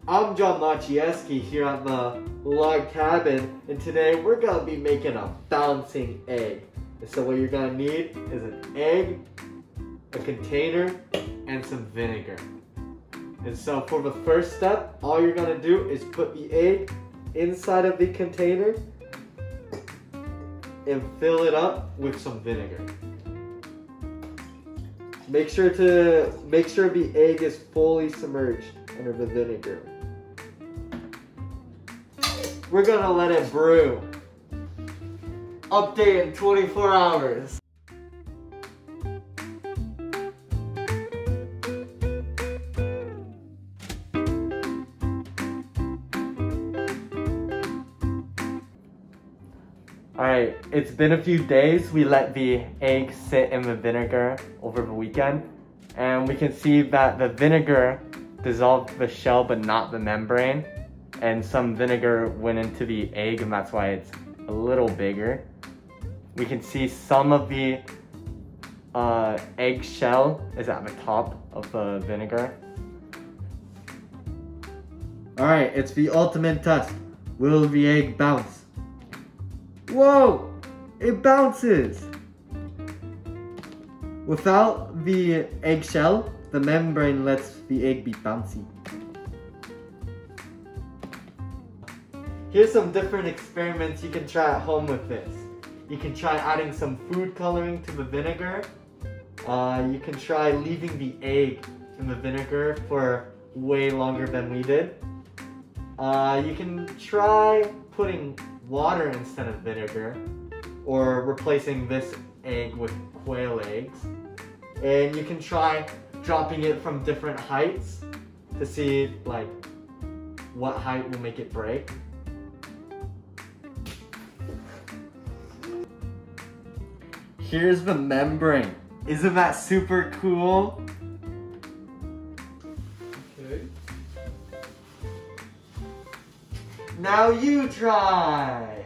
I'm John Maciejewski here at the log cabin, and today we're gonna be making a bouncing egg. And so what you're gonna need is an egg, a container, and some vinegar. And so for the first step, all you're gonna do is put the egg inside of the container and fill it up with some vinegar. Make sure the egg is fully submerged under the vinegar. We're gonna let it brew. Update in 24 hours. Alright, it's been a few days. We let the egg sit in the vinegar over the weekend, and we can see that the vinegar dissolved the shell but not the membrane, and some vinegar went into the egg, and that's why it's a little bigger. We can see some of the egg shell is at the top of the vinegar. Alright, it's the ultimate test. Will the egg bounce? Whoa! It bounces! Without the eggshell, the membrane lets the egg be bouncy. Here's some different experiments you can try at home with this. You can try adding some food coloring to the vinegar. You can try leaving the egg in the vinegar for way longer than we did. You can try putting water instead of vinegar, or replacing this egg with quail eggs. And you can try dropping it from different heights to see like what height will make it break. Here's the membrane. Isn't that super cool? Okay. Now you try!